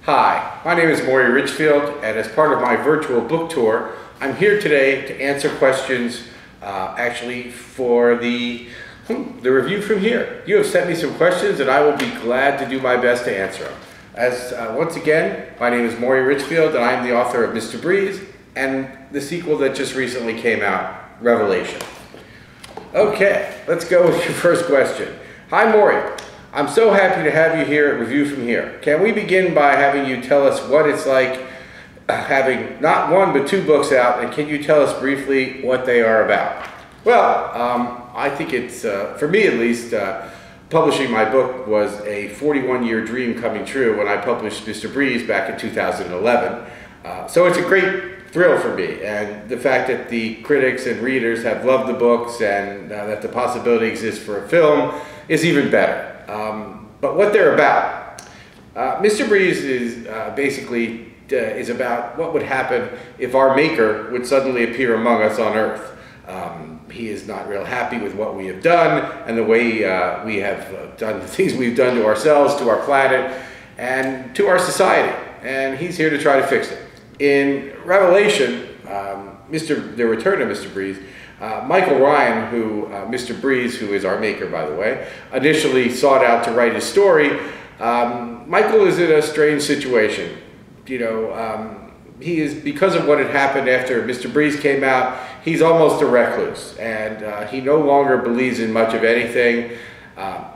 Hi, my name is Morrie Richfield, and as part of my virtual book tour, I'm here today to answer questions actually for the review from here. You have sent me some questions and I will be glad to do my best to answer them. Once again, my name is Morrie Richfield and I'm the author of Mr. Breeze and the sequel that just recently came out, Revelation. Okay, let's go with your first question. Hi Morrie. I'm so happy to have you here at Review From Here. Can we begin by having you tell us what it's like having not one but two books out, and can you tell us briefly what they are about? Well, I think it's, for me at least, publishing my book was a 41-year dream coming true when I published Mr. Breeze back in 2011. So it's a great thrill for me, and the fact that the critics and readers have loved the books and that the possibility exists for a film is even better. But what they're about. Mr. Breeze is basically is about what would happen if our Maker would suddenly appear among us on Earth. He is not real happy with what we have done and the way we have done the things we've done to ourselves, to our planet, and to our society. And he's here to try to fix it. In Revelation, The Return of Mr. Breeze, Michael Ryan, Mr. Breeze, who is our Maker, by the way, initially sought out to write his story. Michael is in a strange situation. You know, he is, because of what had happened after Mr. Breeze came out, he's almost a recluse, and he no longer believes in much of anything.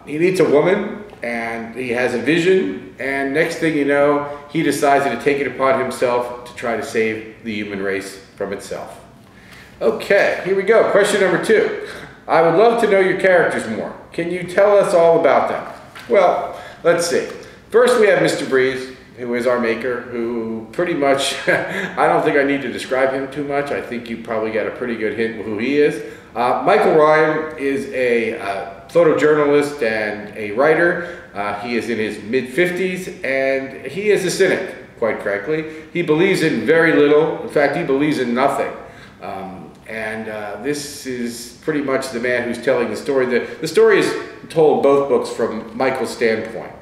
He meets a woman, and he has a vision, and next thing you know, he decides to take it upon himself to try to save the human race from itself. Okay, here we go. Question number 2. I would love to know your characters more. Can you tell us all about them? Well, let's see. First we have Mr. Breeze, who is our Maker, who pretty much, I don't think I need to describe him too much. I think you probably got a pretty good hint of who he is. Michael Ryan is a photojournalist and a writer. He is in his mid-50s and he is a cynic, quite frankly. He believes in very little. In fact, he believes in nothing. This is pretty much the man who's telling the story. The story is told both books from Michael's standpoint.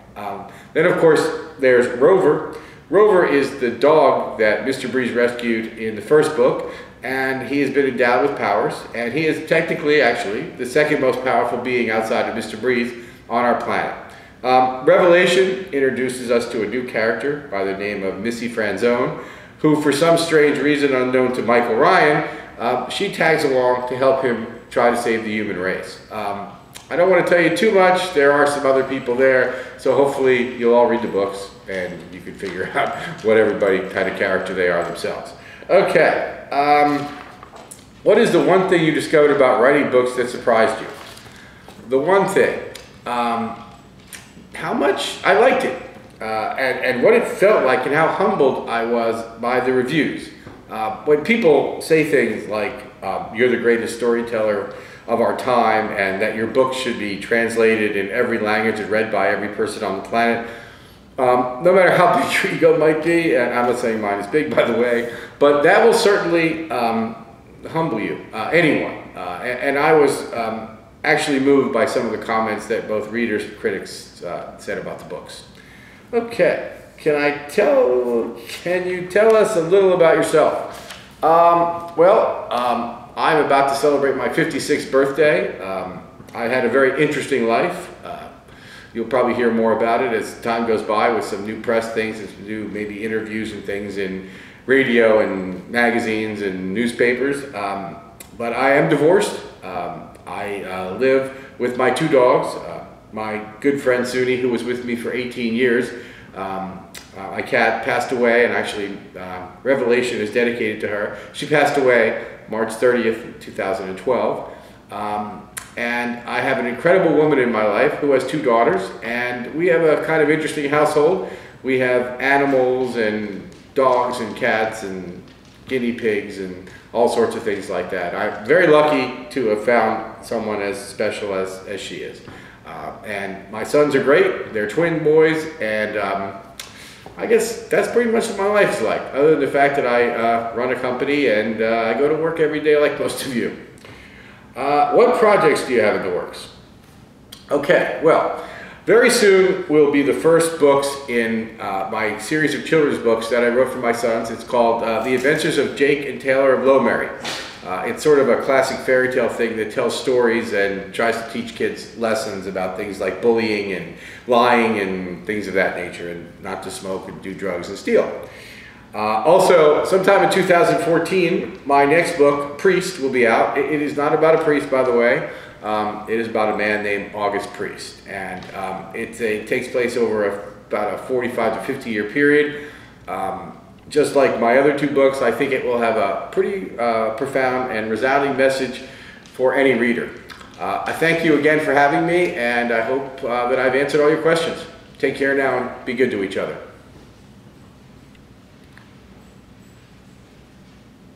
Then, of course, there's Rover. Rover is the dog that Mr. Breeze rescued in the first book, and he has been endowed with powers, and he is technically, actually, the second most powerful being outside of Mr. Breeze on our planet. Revelation introduces us to a new character by the name of Missy Franzone, who, for some strange reason unknown to Michael Ryan, she tags along to help him try to save the human race. I don't want to tell you too much. There are some other people there, so hopefully you'll all read the books and you can figure out what everybody kind of character they are themselves. Okay, what is the one thing you discovered about writing books that surprised you? The one thing, how much I liked it. And what it felt like and how humbled I was by the reviews. When people say things like, you're the greatest storyteller of our time and that your book should be translated in every language and read by every person on the planet, no matter how big your ego might be, and I'm not saying mine is big, by the way, but that will certainly humble you, anyone. And I was actually moved by some of the comments that both readers and critics said about the books. Okay, can you tell us a little about yourself? I'm about to celebrate my 56th birthday. I had a very interesting life. You'll probably hear more about it as time goes by with some new press things and some new maybe interviews and things in radio and magazines and newspapers. But I am divorced. I live with my 2 dogs. My good friend Suni, who was with me for 18 years, my cat passed away, and actually Revelation is dedicated to her. She passed away March 30th, 2012. And I have an incredible woman in my life who has 2 daughters, and we have a kind of interesting household. We have animals and dogs and cats and guinea pigs and all sorts of things like that. I'm very lucky to have found someone as special as she is. And my sons are great. They're twin boys, and I guess that's pretty much what my life's like, other than the fact that I run a company and I go to work every day like most of you. What projects do you have in the works? Okay, well, Very soon will be the first books in my series of children's books that I wrote for my sons. It's called The Adventures of Jake and Taylor of Morrie. It's sort of a classic fairy tale thing that tells stories and tries to teach kids lessons about things like bullying and lying and things of that nature, and not to smoke and do drugs and steal. Also, sometime in 2014, my next book, Priest, will be out. It is not about a priest, by the way. It is about a man named August Priest, and it takes place over about a 45 to 50 year period. Just like my other two books, I think it will have a pretty profound and resounding message for any reader. I thank you again for having me, and I hope that I've answered all your questions. Take care now and be good to each other.